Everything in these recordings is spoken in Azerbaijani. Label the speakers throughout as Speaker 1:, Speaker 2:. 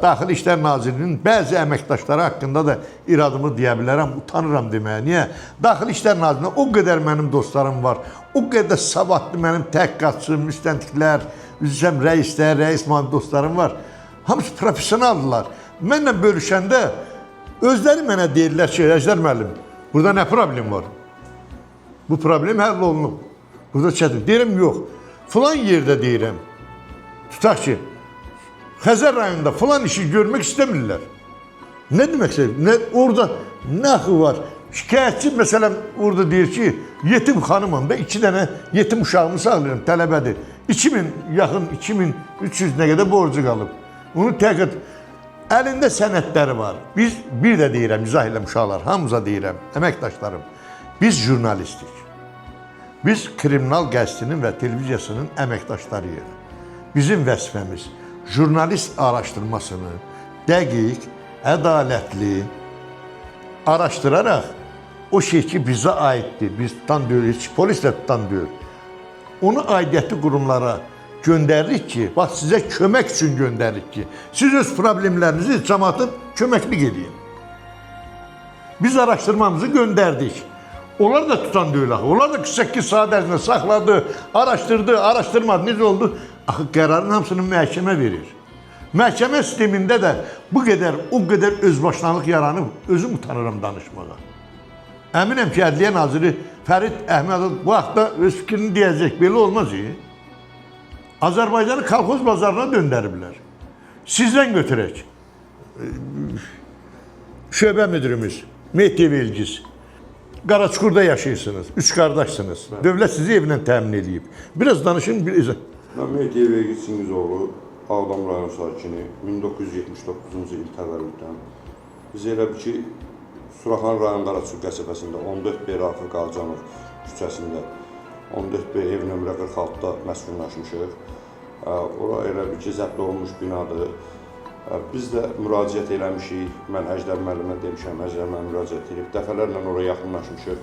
Speaker 1: Daxili İşlər Nazirinin bəzi əməkdaşları haqqında da iradımı deyə bilərəm, utanıram deməyə. Niyə? Daxili İşlər Nazirində o qədər mənim dostlarım var, o qədər savadlı mənim təhqiqatçı, müstəntiqlər, üzrəm rəislər, rəis müavin dostlarım var. Hamısı professionaldılar. Mənlə bölüşəndə özləri mənə deyirlər ki, Əjdər müəllim, burada nə problem var? Bu problem həll olunub. Burada çətin. Deyirəm, yox. Filan yerdə deyirəm. Tutaq ki, Xəzər rayonunda filan işi görmək istəmirlər. Nə demək istəyir? Orada nə axı var? Şikayətçi məsələn orada deyir ki, yetim xanımam da 2 dənə yetim uşağımı sağlayıram, tələbədir. 2000 yaxın, 2300 nə qədər borcu qalıb. Onu təhqiq əlində sənədləri var. Biz bir də deyirəm, izah edirəm uşaqlar, hamıza deyirəm, əməkdaşlarım. Biz jurnalistik. Biz Kriminal Qəzetinin və televiziyasının əməkdaşlarıyıq. Bizim vəzifəmiz jurnalist araşdırmasını dəqiq, ədalətli araşdıraraq o şey ki bizə aiddir, biz tutan deyil, heç polis də tutan deyil. Onu aidiyyətli qurumlara göndəririk ki, bax sizə kömək üçün göndəririk ki, siz öz problemlərinizi cəmaatın köməklik edin. Biz araşdırmamızı göndərdik. Onlar da tutan deyil axı. Onlar da 48 saat ərzində saxladı, araşdırdı, araşdırmadı. Necə oldu? Axı qərarın hamısını məhkəmə verir. Məhkəmə sistemində də bu qədər, o qədər özbaşınalıq yaranıb, özüm utanıram danışmağa. Əminəm ki, Ədliyyə Naziri Fərid Əhmədov bu haqda öz fikrini deyəcək. Belə olmaz. Azərbaycanı kolxoz bazarına döndəriblər. Sizdən götürək. Şöbə müdürümüz, Mehdi Velgiz. Qaraçuqurda yaşayırsınız, 3 qardaşsınız. Dövlət sizi evlə təmin edib. Biraz danışın.
Speaker 2: Mən Mehdi Velgiz Çingizoğlu, Ağdam rayon sakini, 1979-cu il təvəllüddən. Biz elə bir ki, Suraxan rayon Qaraçuq qəsəbəsində 14B Rafıq Ağcanov küçəsində 14B ev nömrə 46-da məskunlaşmışıq. Ora elə bir ki, zəbt olunmuş binadır. Biz də müraciət eləmişik, mən Əjdər müəllimə demişəm, Əjdər müəllimə müraciət edib, dəfələrlə oraya yaxınlaşmışıq.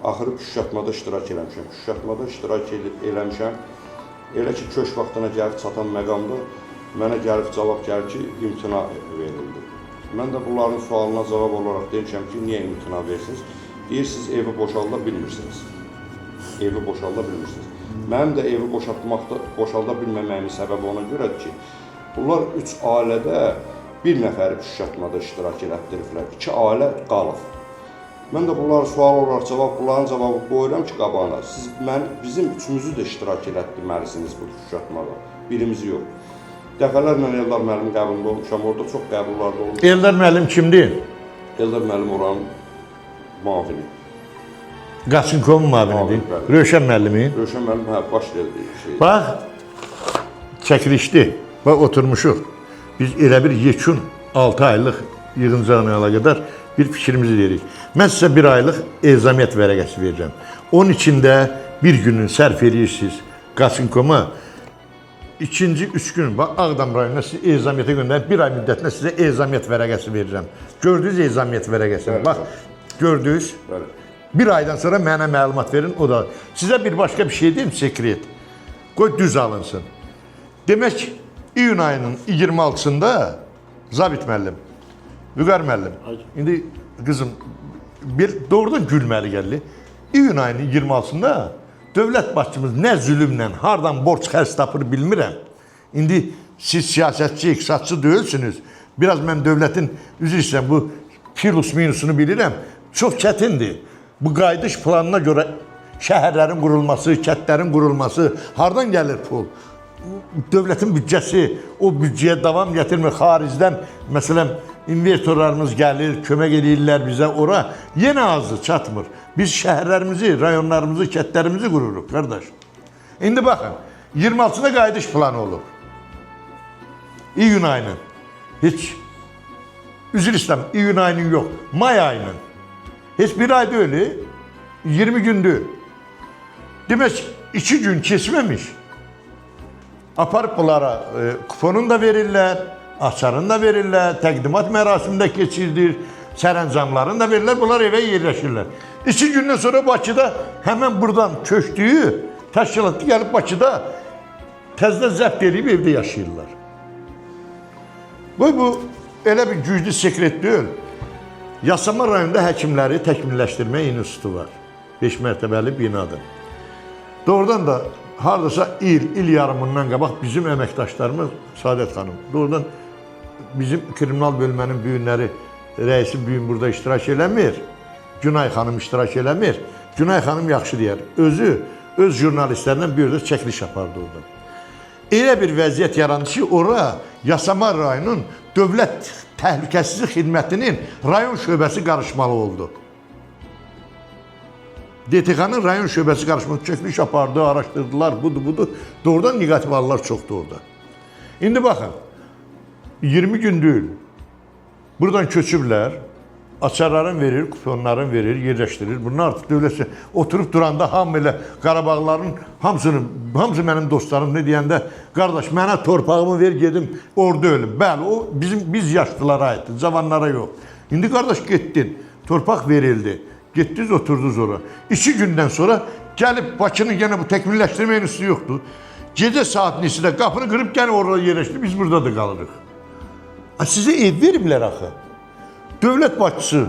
Speaker 2: Axırı püşkatmada iştirak eləmişəm. Püşkatmada iştirak eləmişəm. Elə ki, köşk vaxtına gəlib çatan məqamda mənə gəlib cavab gəlir ki, imtina verildi. Mən də bunların sualına cavab olaraq demişəm ki, niyə imtina versiniz? Deyir, siz evi boşalda bilmirsiniz. Evi boşalda bilmirsiniz. Mənim də evi boşalda bilməməyimin səbəbi ona görədir ki, bunlar 3 ailədə bir nəfəri püşkatmada iştirak elətdiriblər, 2 ailə qalıb. Mən də bunları sual olaraq bunların cavabı qoyuram ki, qabağına, siz bizim üçümüzü də iştirak elətdirməlisiniz bu püşkatmada, birimizi yox. Dəfələrlə Eldar müəllim qəbulunda olmuşam, orada çox qəbullarda olmuşam.
Speaker 1: Eldar müəllim kimdir?
Speaker 2: Eldar müəllim oranın mavini.
Speaker 1: Qaçınkovun mavinidir. Rövşən müəllimin.
Speaker 2: Rövşən müəllim, baş şey.
Speaker 1: Bax, çəkilişdi. Bax, oturmuşuq. Biz elə bir yekun 6 aylıq yığıncağına qədər bir fikrimizi deyirik. Mən sizə 1 aylıq ezamiyyət vərəqəsi verirəm. Onun içində bir günün sərf edirsiniz Qaçınkoma. İkinci 3 gün, bax, Ağdam rayonuna sizi ezamiyyətə göndərib, 1 ay müddətində sizə ezamiyyət vərəqəsi verirəm. Gördünüz ezamiyyət vərəqəsini, bax, gördünüz. 1 aydan sonra mənə məlumat verin, o da. Sizə bir başqa bir şey deyim, sekret. Qoy düz alınsın. Demək, iyun ayının 26-sında Zabit müəllim, Vüqar müəllim, indi qızım, doğrudan gülməli gəldi. İyun ayının 26-sında dövlət başçımız nə zülümlə, hardan borc xərc tapır bilmirəm. İndi siz siyasətçi, iqtisadçı deyilsiniz. Biraz mən dövlətin, üzr istəyirəm, bu plus minusunu bilirəm. Çox çətindir. Bu qayıdış planına görə şəhərlərin qurulması, kətlərin qurulması, hardan gəlir pul? Dövlətin büdcəsi o büdcəyə davam gətirmir. Xaricdən, məsələn, investorlarımız gəlir, kömək edirlər bizə ora. Yenə azdır, çatmır. Biz şəhərlərimizi, rayonlarımızı, kətlərimizi qururuq, qardaş. İndi baxın, 26-da qayıdış planı olub. İyun ayının. Heç, üzr istəyirəm, iyun ayının yox, may ayının. Heç bir ay deyil, 20 gündür. Demək, 2 gün keçməmiş. Aparıb bunlara kuponunu da verirlər, açarını da verirlər, təqdimat mərasimində keçirilir, sərəncamlarını da verirlər, bunlar evə yerləşirlər. 2 gündən sonra Bakıda həmən buradan köçdüyü təşkilatı gəlib Bakıda təzədən zəbt edib evdə yaşayırlar. Bu elə bir güclü sekret deyil. Yasamal rayonunda həkimləri təkmilləşdirmə institutu var. 5 mərtəbəli binadır. Doğrudan da hardasa il yarımından qabaq bizim əməkdaşlarımız Saadət xanım, doğrudan bizim kriminal bölmənin büyünləri, rəisi büyün burada iştirak eləmir. Günay xanım iştirak eləmir. Günay xanım yaxşı deyər. Özü, öz jurnalistlərindən bir də çəkiliş apardı orada. Elə bir vəziyyət yarandı ki, ora Yasamal rayonun Dövlət Təhlükəsizlik Xidmətinin rayon şöbəsi qarışmalı oldu. DTX-nın rayon şöbəsi qarışmalı, çəkiliş apardı, araşdırdılar, budur. Doğrudan negativ hallar çoxdur orada. İndi baxın, 20 gün deyil, buradan köçüblər, açarların verir, kuponların verir, yerləşdirir. Bunlar artıq dövlət oturub duranda hamı elə Qarabağların hamısı mənim dostlarım ne deyəndə, qardaş mənə torpağımı ver, gedim orada ölüm. Bəli, o biz yaşlılara aiddir, cavanlara yox. İndi qardaş getdin, torpaq verildi, getdiniz oturdunuz ora. 2 gündən sonra gəlib Bakının yenə bu təkmilləşdirmə enstitüsü yoxdur. Gecə saat neçədə qapını qırıb gəl orada yerləşdir, biz burada da qalırıq. Sizə ev veriblər axı. Dövlət başçısı,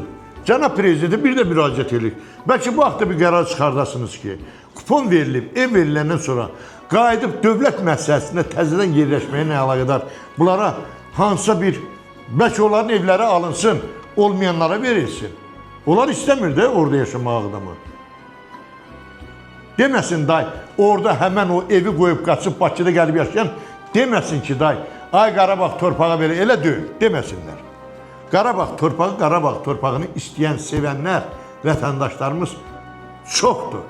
Speaker 1: cənab prezidenti bir də müraciət edir. Bəlkə bu haqda bir qərar çıxardasınız ki, kupon verilib, ev veriləndən sonra qayıdıb dövlət məsələsində təzədən yerləşməyə nə əlaqədar bunlara hansısa bir, bəlkə onların evləri alınsın, olmayanlara verilsin. Onlar istəmir də orada yaşamağı adamı. Deməsin day, orada həmən o evi qoyub qaçıb Bakıda gəlib yaşayan, deməsin ki day, ay Qarabağ torpağı verir, elə deyil, deməsinlər. Qarabağ torpağını istəyən, sevənlər, vətəndaşlarımız çoxdur,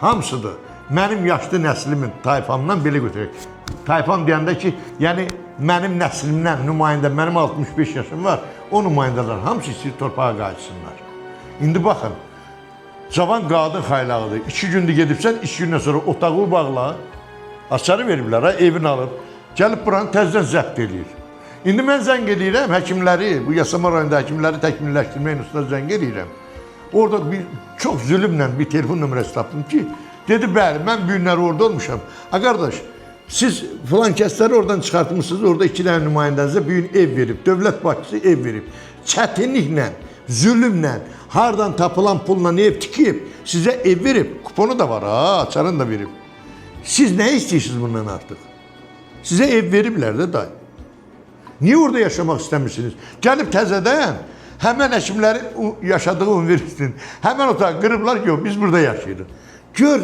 Speaker 1: hamısıdır. Mənim yaşlı nəslimin, tayfamdan belə götürək. Tayfam deyəndə ki, yəni mənim nəslimdən nümayəndə, mənim 65 yaşım var, o nümayəndələr hamısı istəyir torpağa qayıtsınlar. İndi baxın, cavan qadın xaylağıdır. 2 gündür gedibsən, 2 gündən sonra otağı bağla, açarı veriblər, evini alıb, gəlib buranı təzdən zəbt edir. İndi mən zəng edirəm həkimləri, bu Yasamal rayonunda həkimləri təkmilləşdirmə institutuna zəng edirəm. Orada çox zülümlə bir telefon nömrəsi tapdım ki, dedi bəli, mən bu günləri orada olmuşam. Qardaş, siz filan kəsləri oradan çıxartmışsınız, orada 2 dənə nümayəndənizə bir gün ev verib, dövlət başçısı ev verib. Çətinliklə, zülümlə, hardan tapılan pulla ev tikib, sizə ev verib, kuponu da var, açarını da verib. Siz nə istəyirsiniz bundan artıq? Sizə ev veriblər də day. Niyə orada yaşamaq istəmirsiniz? Gəlib təzədən həmən həkimlərin yaşadığı universitetin həmən otağı qırıblar ki, biz burada yaşayırıq. Gör,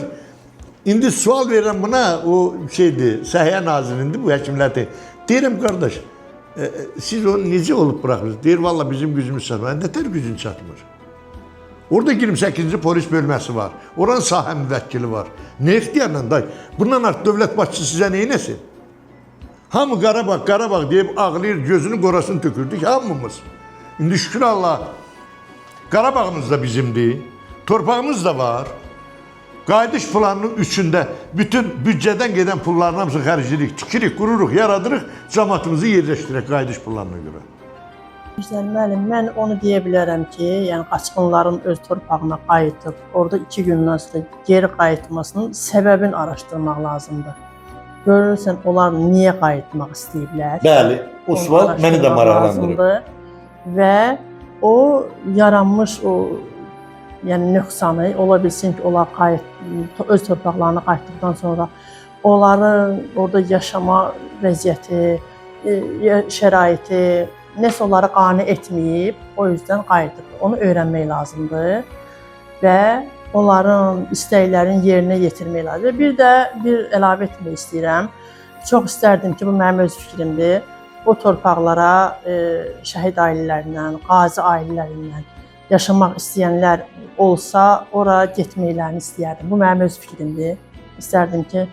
Speaker 1: indi sual verirəm buna, o şeydir, Səhiyyə Nazirindir bu həkimlərdir. Deyirəm, qardaş, siz onu necə olub bırakırsınız? Deyir, valla bizim gücümüz çatmır. Nətər gücün çatmır? Orada 28-ci polis bölməsi var. Oranın sahə müvəkkili var. Nə ixtiyarla day? Bundan artıq dövlət başçısı sizə neynəsin? Hamı Qarabağ deyib ağlayır, gözünü qorasını tökürdük, hamımız. İndi şükür Allah, Qarabağımız da bizimdir, torpağımız da var. Qayıdış planının üçündə bütün büdcədən gedən pulların hamısını xərcləyirik, tikirik, qururuq, yaradırıq, cəmaatımızı yerləşdirək qayıdış planına görə.
Speaker 3: Güzel müəllim, mən onu deyə bilərəm ki, yəni qaçqınların öz torpağına qayıtıb, orada 2 gündən sonra geri qayıtmasının səbəbini araşdırmaq lazımdır. Görürsən, onlar niyə qayıtmaq istəyiblər?
Speaker 1: Bəli, o sual məni də maraqlandırır.
Speaker 3: Və o yaranmış o yəni nöqsanı ola bilsin ki, onlar öz torpaqlarına qayıtdıqdan sonra onların orada yaşama vəziyyəti, şəraiti nəsə onları qane etməyib, o yüzden qayıdıb. Onu öyrənmək lazımdır və onların istəklərini yerinə yetirmək lazımdır. Bir də bir əlavə etmək istəyirəm. Çox istərdim ki, bu mənim öz fikrimdir. O torpaqlara şəhid ailələrindən, qazi ailələrindən yaşamaq istəyənlər olsa, ora getməklərini istəyərdim. Bu mənim öz fikrimdir. İstərdim ki,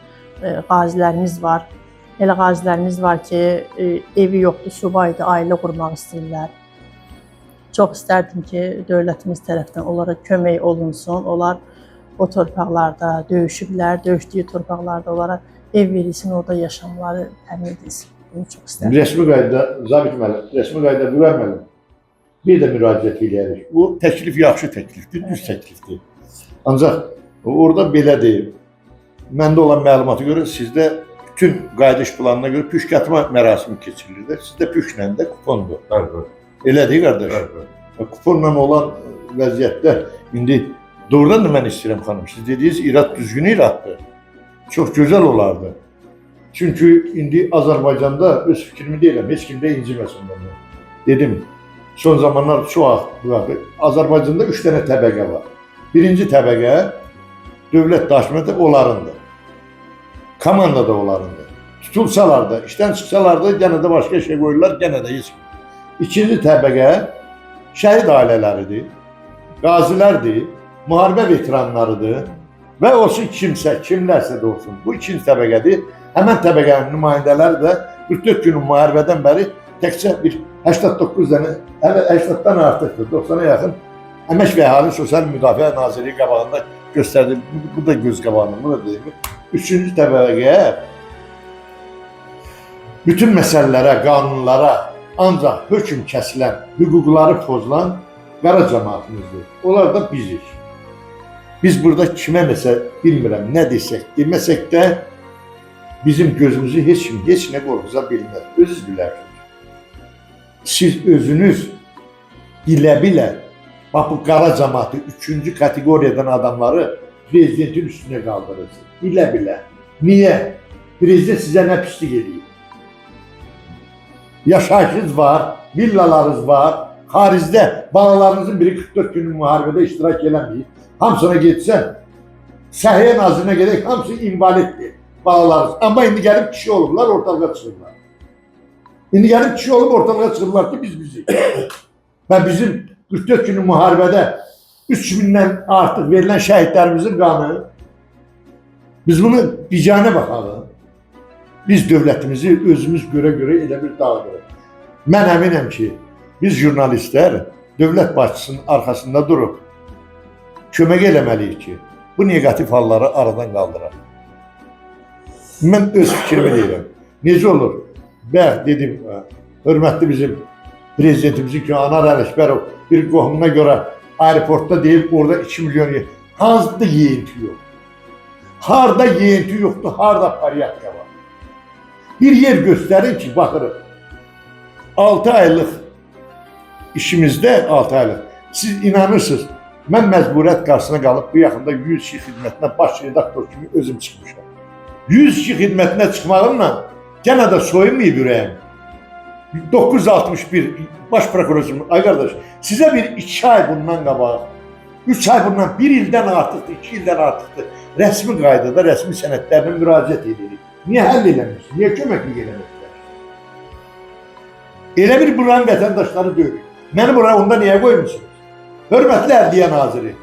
Speaker 3: qazilərimiz var. Elə qazilərimiz var ki, evi yoxdur, subaydı, ailə qurmaq istəyirlər. Çox istərdim ki, dövlətimiz tərəfdən onlara kömək olunsun. Onlar o torpaqlarda döyüşüblər, döyüşdüyü torpaqlarda onlara ev verilsin, orada yaşamları təmin edilsin. Bunu çox istərdim.
Speaker 1: Rəsmi qaydada, Zabit müəllim, rəsmi qaydada Vüqar müəllim, bir də müraciət edərik. Bu təklif yaxşı təklifdir, düz təklifdir. Ancaq orada belədir. Məndə olan məlumata görə sizdə bütün qayıdış planına görə püşkatma mərasimi keçirilir. Sizdə püşklə də kupondur.
Speaker 2: Bəli.
Speaker 1: Elə deyil qardaş.
Speaker 2: Bəli.
Speaker 1: Kuponla olan vəziyyətdə indi doğrudan da mən istəyirəm xanım. Siz dediniz irad düzgün iraddır. Çox gözəl olardı. Çünki indi Azərbaycanda öz fikrimi deyirəm, heç kim də inciməsin bunu. Dedim, son zamanlar çox vardı. Azərbaycanda 3 dənə təbəqə var. Birinci təbəqə dövlət daşıməti onlarındır. Komanda da onlarındır. Tutulsalar da, işdən çıxsalar da yenə də başqa şey qoyurlar, yenə də heç kim. İkinci təbəqə şəhid ailələridir, qazilərdir, müharibə veteranlarıdır və olsun kimsə, kimlərsə də olsun. Bu ikinci təbəqədir. Həmən təbəqənin nümayəndələri də 44 günün müharibədən bəri təkcə bir 89 dənə, 80-dan artıqdır, 90-a yaxın Əmək və Əhalinin Sosial Müdafiə Nazirliyi qabağında göstərdi. Bu da göz qabağında, bu da deyim. Üçüncü təbəqə bütün məsələlərə, qanunlara ancaq hökm kəsilən, hüquqları pozulan qara cəmaatımızdır. Onlar da bizik. Biz burada kimə nəsə bilmirəm, nə desək, deməsək də bizim gözümüzü heç kim, heç nə qorxuza bilməz. Özünüz bilərsiniz. Siz özünüz bilə-bilə bu qara cəmaatı, 3-cü kateqoriyadan adamları prezidentin üstünə qaldırırsınız. Bilə-bilə. Niyə? Prezident sizə nə pislik edir? Yaşayışınız var, villalarınız var, xaricdə balalarınızın biri 44 günün müharibədə iştirak eləməyib. Hamısına getsən, Səhiyyə Nazirinə gedək, hamısı invaliddir balalarınız. Amma indi gəlib kişi olublar, ortalığa çıxırlar. İndi gəlib kişi olub ortalığa çıxırlar ki, biz bizik. Və bizim 44 günün müharibədə 3000-dən artıq verilən şəhidlərimizin qanı, biz bunu bicanə baxalım. Biz dövlətimizi özümüz görə elə bir dağıdırıq. Mən əminəm ki, biz jurnalistlər dövlət başçısının arxasında durub kömək eləməliyik ki, bu negativ halları aradan qaldıraq. Mən öz fikrimi deyirəm. Necə olur? Bəh, dedim, hörmətli bizim prezidentimizin ki, Anar Ələkbərov bir qohumuna görə aeroportda deyib, orada 2 milyon yer. Hansıda yeyinti yox? Harda yeyinti yoxdur, harda pariyatqa var? Bir yer göstərin ki, baxırıq. 6 aylıq işimizdə, 6 aylıq. Siz inanırsınız, mən məcburiyyət qarşısına qalıb bu yaxında 100 kişi xidmətinə baş redaktor kimi özüm çıxmışam. 100 kişi xidmətinə çıxmağımla gənə də soyunmayıb ürəyim. 961 baş prokurorumuz, ay qardaş, sizə bir 2 ay bundan qabaq, 3 ay bundan 1 ildən artıqdır, 2 ildən artıqdır. Rəsmi qaydada, rəsmi sənədlərlə müraciət edirik. Niyə həll eləmirsiniz? Niyə köməklik eləmirsiniz? Elə bir buranın vətəndaşları deyil. Məni buraya onda niyə qoymuşsunuz? Hörmətli Ədliyyə Naziri,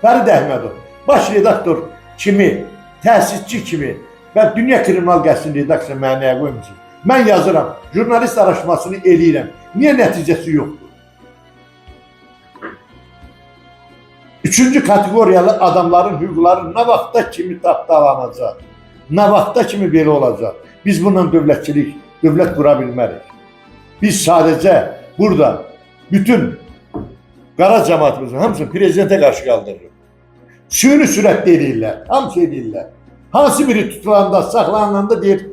Speaker 1: Fərid Əhmədov, baş redaktor kimi, təsisçi kimi və Dünya Kriminal Qəsrin redaksiyasını mənə niyə qoymuşsunuz? Mən yazıram, jurnalist araşdırmasını eləyirəm. Niyə nəticəsi yoxdur? 3-cü kateqoriyalı adamların hüquqları nə vaxta kimi tapdalanacaq? Nə vaxta kimi belə olacaq? Biz bununla dövlətçilik, dövlət qura bilmərik. Biz sadəcə burada bütün qara cəmaatımızın hamısını prezidentə qarşı qaldırırıq. Süni sürətdə edirlər, hamısı edirlər. Hansı biri tutulanda, saxlananda deyir,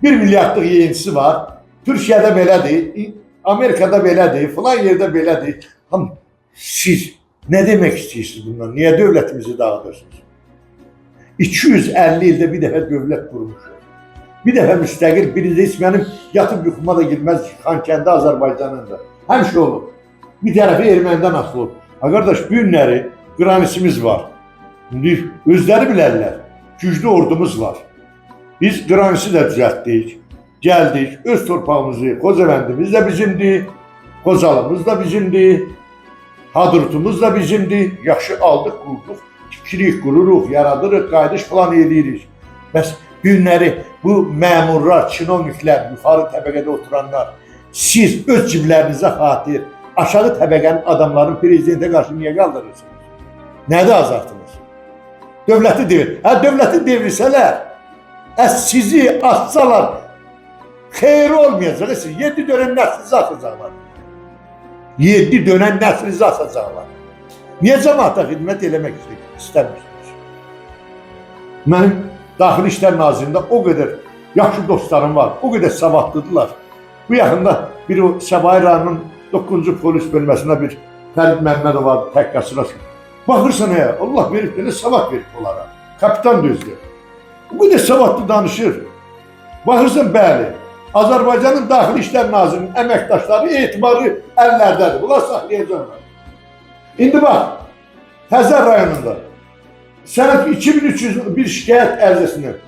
Speaker 1: 1 milyardlıq yeyintisi var, Türkiyədə belədir, Amerikada belədir, filan yerdə belədir. Siz nə demək istəyirsiniz bundan? Niyə dövlətimizi dağıdırsınız? 250 ildə bir dəfə dövlət qurmuşuq. Bir dəfə müstəqil, birində heç mənim yatıb yuxuma da girməz ki, Xankəndi Azərbaycanındır. Həmişə olub. Bir tərəfi ermənidən asılı olub. Qardaş, bu günləri qranisimiz var. İndi özləri bilərlər. Güclü ordumuz var. Biz qranisi də düzəltdik. Gəldik, öz torpağımızı, Xocavəndimiz də bizimdir, Xocalımız da bizimdir, Hadrutumuz da bizimdir. Yaxşı aldıq, qurduq, tikirik, qururuq, yaradırıq, qayıdış planı edirik. Bəs günləri bu məmurlar, çinovniklər, yuxarı təbəqədə oturanlar, siz öz ciblərinizə xatir aşağı təbəqənin adamların prezidentə qarşı niyə qaldırırsınız? Nədə azartınız? Dövləti devir. Dövləti devirsələr, sizi assalar, xeyri olmayacaq. Siz 7 dönəm nəslinizi asacaqlar. 7 dönəm nəslinizi asacaqlar. Niyə cəmaata xidmət eləmək istəmirsiniz? Mənim Daxili İşlər Nazirində o qədər yaxşı dostlarım var. O qədər savadlıdılar. Bu yaxında bir o Səbail rayonunun 9-cu polis bölməsində bir Fərid Məmmədov var, təkkasına. Baxırsan ya, Allah verib belə savad verib onlara. Kapitan düzdür. Bu qədər savadlı danışır. Baxırsan, bəli, Azərbaycanın Daxili İşlər Nazirinin əməkdaşları etibarı əllərdədir. Bunlar saxlayacaqlar. İndi bax, Xəzər rayonunda sənət 2301 şikayət ərizəsindən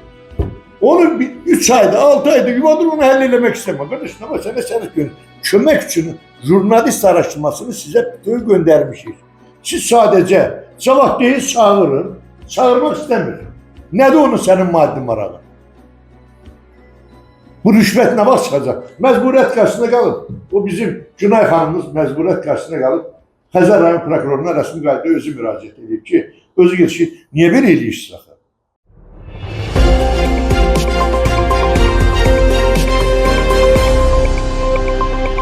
Speaker 1: onu 3 ayda, 6 ayda yuvadır, onu həll eləmək istəmə. Qardaşım, ama sənət gün kömək üçün jurnalist araşdırmasını sizə bütöv göndərmişik. Siz sadəcə cavabdehi çağırın, çağırmaq istəmir. Nədir onun sənin maddi marağı? Bu rüşvət nə vaxt çıxacaq? Məcburiyyət qarşısında qalıb. O bizim Günay xanımız məcburiyyət qarşısında qalıb. Xəzər rayon prokuroruna rəsmi qayda özü müraciət edib ki, özü gedir ki, niyə belə eləyirsiniz?